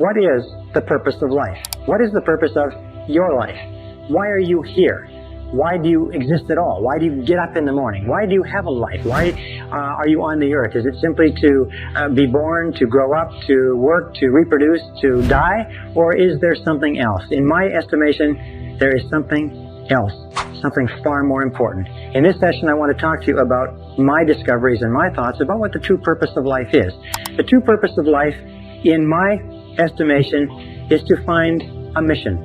What is the purpose of life? What is the purpose of your life? Why are you here? Why do you exist at all? Why do you get up in the morning? Why do you have a life? Why are you on the earth? Is it simply to be born, to grow up, to work, to reproduce, to die? Or is there something else? In my estimation, there is something else, something far more important. In this session, I want to talk to you about my discoveries and my thoughts about what the true purpose of life is. The true purpose of life, in my estimation, is to find a mission.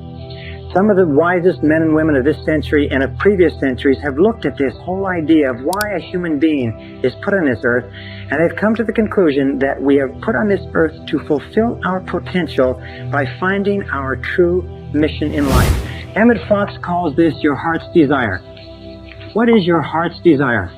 Some of the wisest men and women of this century and of previous centuries have looked at this whole idea of why a human being is put on this earth, and they've come to the conclusion that we are put on this earth to fulfill our potential by finding our true mission in life. Emmett Fox calls this your heart's desire. What is your heart's desire?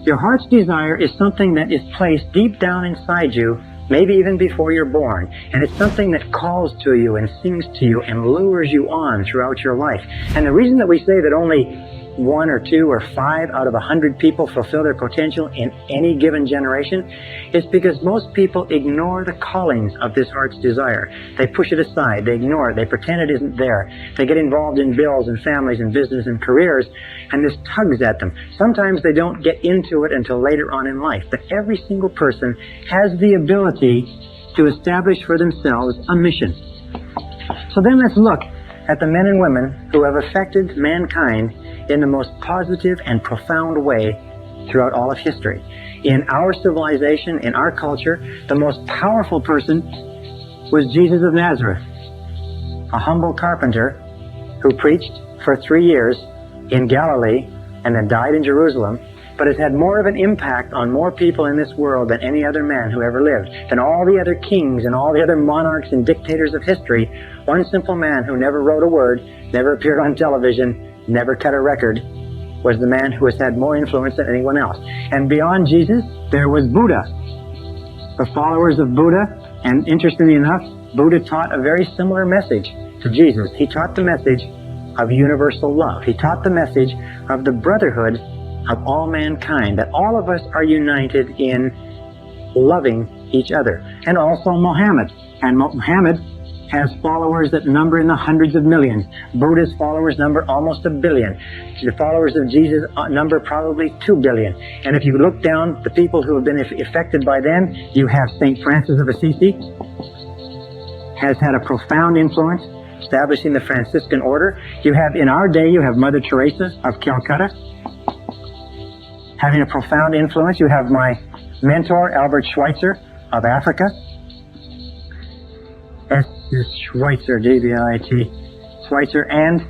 Your heart's desire is something that is placed deep down inside you, maybe even before you're born. And it's something that calls to you and sings to you and lures you on throughout your life. And the reason that we say that only 1 or 2 or 5 out of 100 people fulfill their potential in any given generation is because most people ignore the callings of this heart's desire. They push it aside, they ignore it, they pretend it isn't there. They get involved in bills and families and business and careers, and this tugs at them. Sometimes they don't get into it until later on in life, but every single person has the ability to establish for themselves a mission. So then let's look at the men and women who have affected mankind in the most positive and profound way throughout all of history. In our civilization, in our culture, the most powerful person was Jesus of Nazareth, a humble carpenter who preached for 3 years in Galilee and then died in Jerusalem, but has had more of an impact on more people in this world than any other man who ever lived, than all the other kings and all the other monarchs and dictators of history. One simple man who never wrote a word, never appeared on television, never cut a record, was the man who has had more influence than anyone else. And beyond Jesus, there was Buddha. The followers of Buddha, and interestingly enough, Buddha taught a very similar message to Jesus. He taught the message of universal love. He taught the message of the brotherhood of all mankind, that all of us are united in loving each other. And also Muhammad. And Muhammad has followers that number in the hundreds of millions. Buddha's followers number almost 1 billion. The followers of Jesus number probably 2 billion. And if you look down the people who have been affected by them, you have St. Francis of Assisi, has had a profound influence, establishing the Franciscan order. You have, in our day, you have Mother Teresa of Calcutta, having a profound influence. You have my mentor, Albert Schweitzer of Africa. Schweitzer, D-B-I-T, Schweitzer, and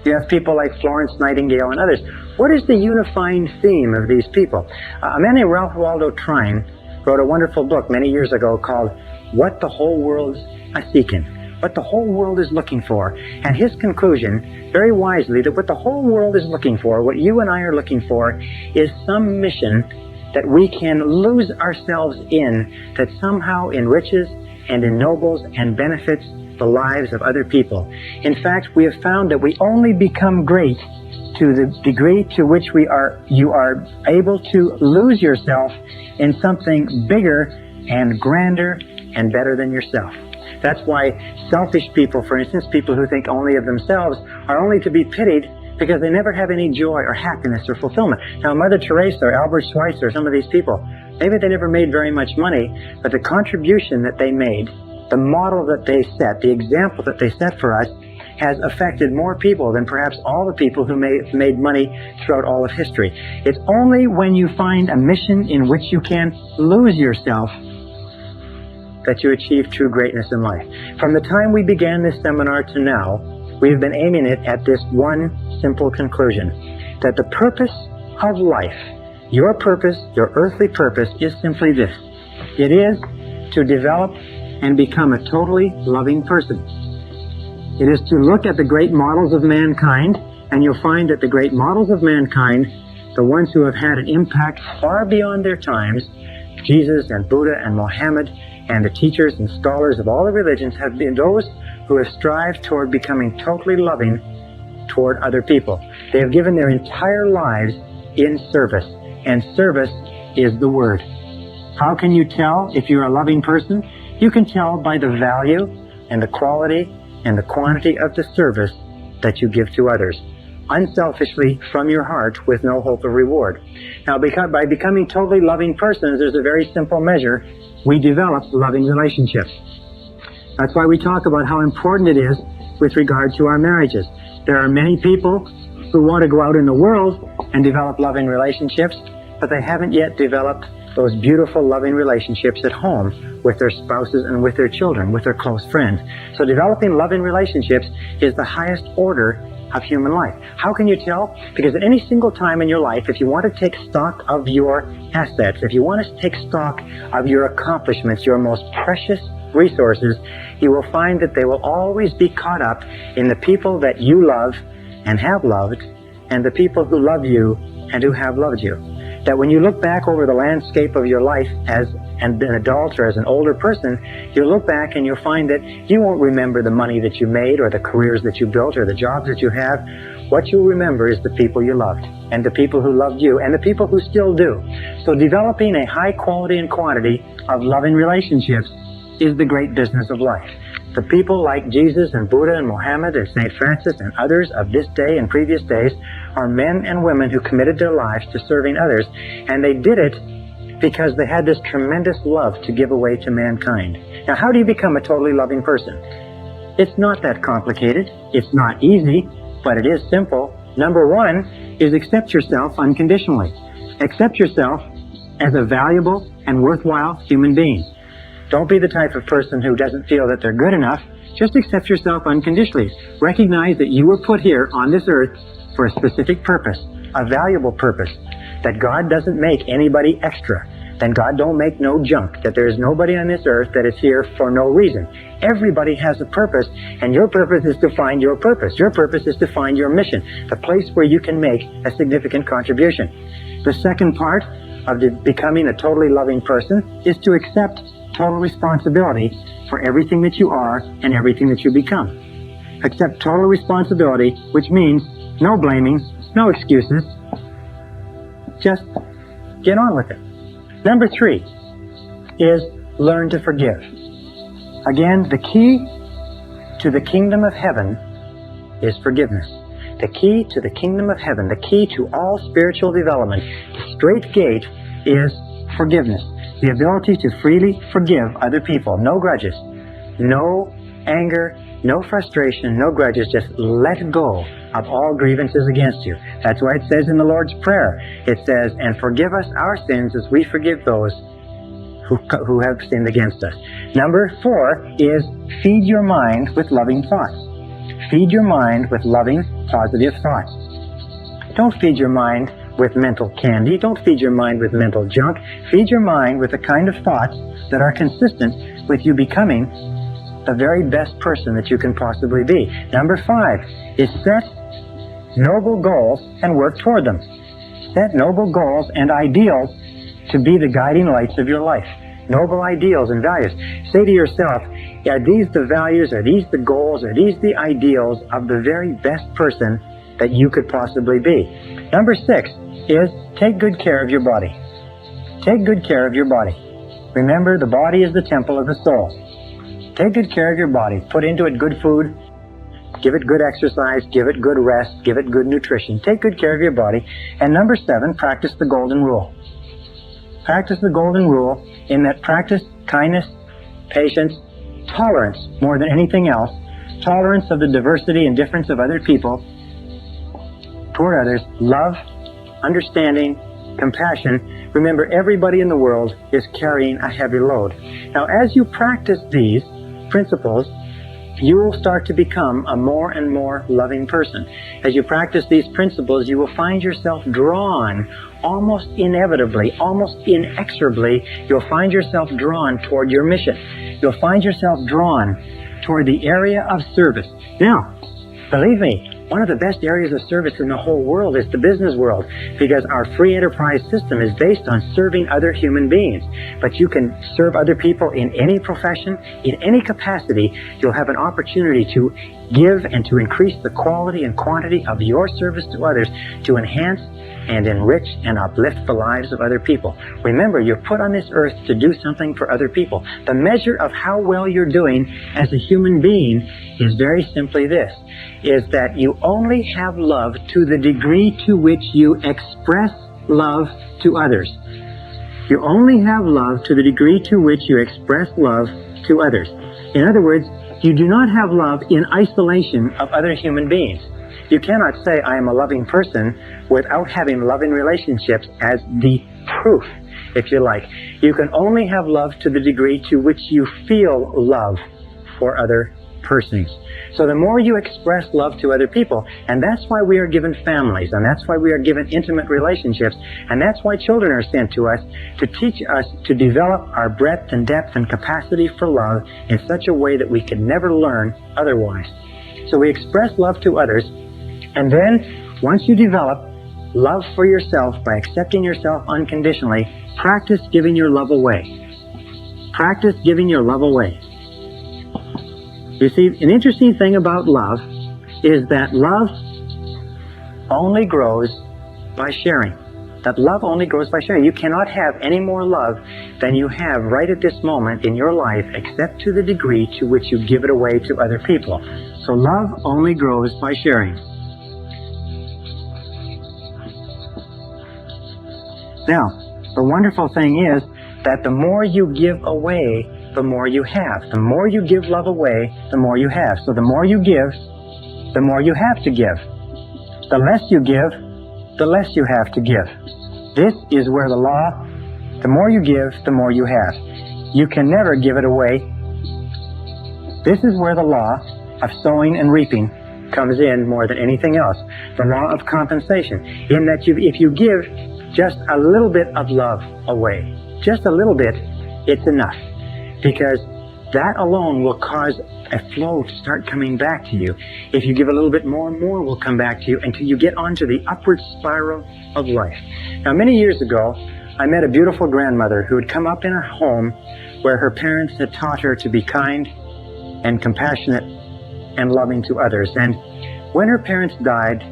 you have people like Florence Nightingale and others. What is the unifying theme of these people? A man named Ralph Waldo Trine wrote a wonderful book many years ago called What the Whole World's A-Seeking, what the whole world is looking for. And his conclusion, very wisely, that what the whole world is looking for, what you and I are looking for, is some mission that we can lose ourselves in, that somehow enriches and ennobles and benefits the lives of other people. In fact, we have found that we only become great to the degree to which you are able to lose yourself in something bigger and grander and better than yourself. That's why selfish people, for instance, people who think only of themselves, are only to be pitied because they never have any joy or happiness or fulfillment. Now, Mother Teresa or Albert Schweitzer, some of these people, maybe they never made very much money, but the contribution that they made, the model that they set, the example that they set for us, has affected more people than perhaps all the people who made money throughout all of history. It's only when you find a mission in which you can lose yourself that you achieve true greatness in life. From the time we began this seminar to now, we have been aiming it at this one simple conclusion, that the purpose of life, your purpose, your earthly purpose, is simply this. It is to develop and become a totally loving person. It is to look at the great models of mankind, and you'll find that the great models of mankind, the ones who have had an impact far beyond their times, Jesus and Buddha and Muhammad and the teachers and scholars of all the religions, have been those who have strived toward becoming totally loving toward other people. They have given their entire lives in service, and service is the word. How can you tell if you're a loving person? You can tell by the value and the quality and the quantity of the service that you give to others, unselfishly from your heart with no hope of reward. Now, by becoming totally loving persons, there's a very simple measure. We develop loving relationships. That's why we talk about how important it is with regard to our marriages. There are many people who want to go out in the world and develop loving relationships, but they haven't yet developed those beautiful loving relationships at home with their spouses and with their children, with their close friends. So developing loving relationships is the highest order of human life. How can you tell? Because at any single time in your life, if you want to take stock of your assets, if you want to take stock of your accomplishments, your most precious resources, you will find that they will always be caught up in the people that you love and have loved, and the people who love you and who have loved you. That when you look back over the landscape of your life as an adult or as an older person, you'll look back and you'll find that you won't remember the money that you made or the careers that you built or the jobs that you have. What you'll remember is the people you loved and the people who loved you and the people who still do. So developing a high quality and quantity of loving relationships is the great business of life. The people like Jesus and Buddha and Mohammed and St. Francis and others of this day and previous days are men and women who committed their lives to serving others, and they did it because they had this tremendous love to give away to mankind. Now, how do you become a totally loving person? It's not that complicated. It's not easy, but it is simple. Number one is accept yourself unconditionally. Accept yourself as a valuable and worthwhile human being. Don't be the type of person who doesn't feel that they're good enough. Just accept yourself unconditionally. Recognize that you were put here on this earth for a specific purpose, a valuable purpose, that God doesn't make anybody extra, then God don't make no junk, that there is nobody on this earth that is here for no reason. Everybody has a purpose, and your purpose is to find your purpose. Your purpose is to find your mission, the place where you can make a significant contribution. The second part of becoming a totally loving person is to accept total responsibility for everything that you are and everything that you become. Accept total responsibility, which means no blaming, no excuses. Just get on with it. Number three is learn to forgive. Again, the key to the kingdom of heaven is forgiveness. The key to the kingdom of heaven, the key to all spiritual development, the straight gate is forgiveness. The ability to freely forgive other people. No grudges, no anger, no frustration, no grudges. Just let go of all grievances against you. That's why it says in the Lord's Prayer, it says, and forgive us our sins as we forgive those who have sinned against us. Number four is feed your mind with loving thoughts. Feed your mind with loving, positive thoughts. Don't feed your mind with mental candy. Don't feed your mind with mental junk. Feed your mind with the kind of thoughts that are consistent with you becoming the very best person that you can possibly be. Number five is set noble goals and work toward them. Set noble goals and ideals to be the guiding lights of your life. Noble ideals and values. Say to yourself, are these the values, are these the goals, are these the ideals of the very best person that you could possibly be? Number six is take good care of your body. Take good care of your body. Remember, the body is the temple of the soul. Take good care of your body. Put into it good food. Give it good exercise. Give it good rest. Give it good nutrition. Take good care of your body. And number seven, practice the golden rule. Practice the golden rule in that practice kindness, patience, tolerance more than anything else. Tolerance of the diversity and difference of other people toward others. Love, understanding, compassion. Remember, everybody in the world is carrying a heavy load. Now, as you practice these principles, you will start to become a more and more loving person. As you practice these principles, you will find yourself drawn, almost inevitably, almost inexorably, you'll find yourself drawn toward your mission. You'll find yourself drawn toward the area of service. Now, believe me, one of the best areas of service in the whole world is the business world, because our free enterprise system is based on serving other human beings. But you can serve other people in any profession, in any capacity. You'll have an opportunity to give and to increase the quality and quantity of your service to others, to enhance and enrich and uplift the lives of other people. Remember, you're put on this earth to do something for other people. The measure of how well you're doing as a human being is very simply this, is that you only have love to the degree to which you express love to others. You only have love to the degree to which you express love to others. In other words, you do not have love in isolation of other human beings. You cannot say, I am a loving person, without having loving relationships as the proof, if you like. You can only have love to the degree to which you feel love for other persons. So the more you express love to other people, and that's why we are given families, and that's why we are given intimate relationships, and that's why children are sent to us to teach us to develop our breadth and depth and capacity for love in such a way that we can never learn otherwise. So we express love to others, and then once you develop love for yourself by accepting yourself unconditionally, practice giving your love away. Practice giving your love away. You see, an interesting thing about love is that love only grows by sharing. That love only grows by sharing. You cannot have any more love than you have right at this moment in your life, except to the degree to which you give it away to other people. So love only grows by sharing. Now, the wonderful thing is that the more you give away, the more you have. The more you give love away, the more you have. So the more you give, the more you have to give. The less you give, the less you have to give. This is where the law, the more you give, the more you have. You can never give it away. This is where the law of sowing and reaping comes in more than anything else. The law of compensation, in that if you give just a little bit of love away, just a little bit, it's enough. Because that alone will cause a flow to start coming back to you. If you give a little bit more and more will come back to you until you get onto the upward spiral of life. Now, many years ago, I met a beautiful grandmother who had come up in a home where her parents had taught her to be kind and compassionate and loving to others. And when her parents died,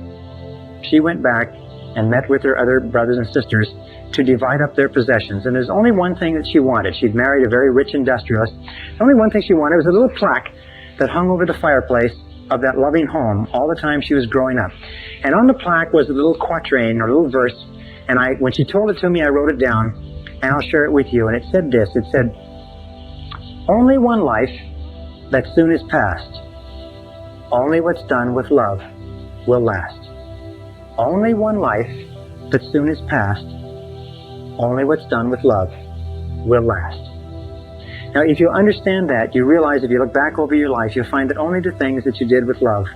she went back and met with her other brothers and sisters to divide up their possessions. And there's only one thing that she wanted. She'd married a very rich industrialist. The only one thing she wanted was a little plaque that hung over the fireplace of that loving home all the time she was growing up. And on the plaque was a little quatrain or a little verse. And when she told it to me, I wrote it down, and I'll share it with you. And it said this. It said, only one life that soon is past. Only what's done with love will last. Only one life that soon is past. Only what's done with love will last. Now, if you understand that, you realize if you look back over your life, you'll find that only the things that you did with love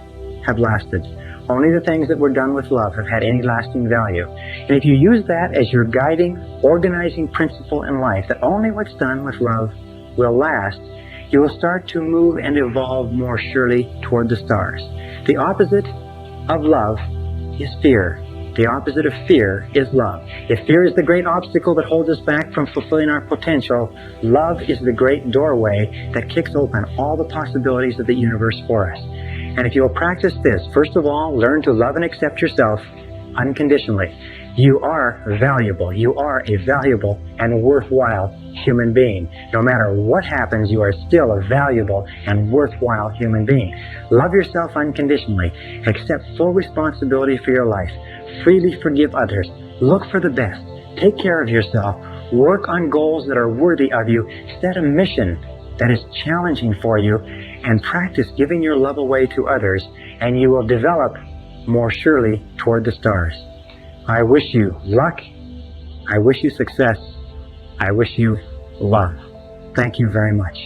have lasted. Only the things that were done with love have had any lasting value. And if you use that as your guiding, organizing principle in life, that only what's done with love will last, you will start to move and evolve more surely toward the stars. The opposite of love is fear. The opposite of fear is love. If fear is the great obstacle that holds us back from fulfilling our potential, love is the great doorway that kicks open all the possibilities of the universe for us. And if you will practice this, first of all, learn to love and accept yourself unconditionally. You are valuable. You are a valuable and worthwhile human being. No matter what happens, you are still a valuable and worthwhile human being. Love yourself unconditionally. Accept full responsibility for your life. Freely forgive others. Look for the best. Take care of yourself. Work on goals that are worthy of you. Set a mission that is challenging for you, and practice giving your love away to others, and you will develop more surely toward the stars. I wish you luck. I wish you success. I wish you love. Thank you very much.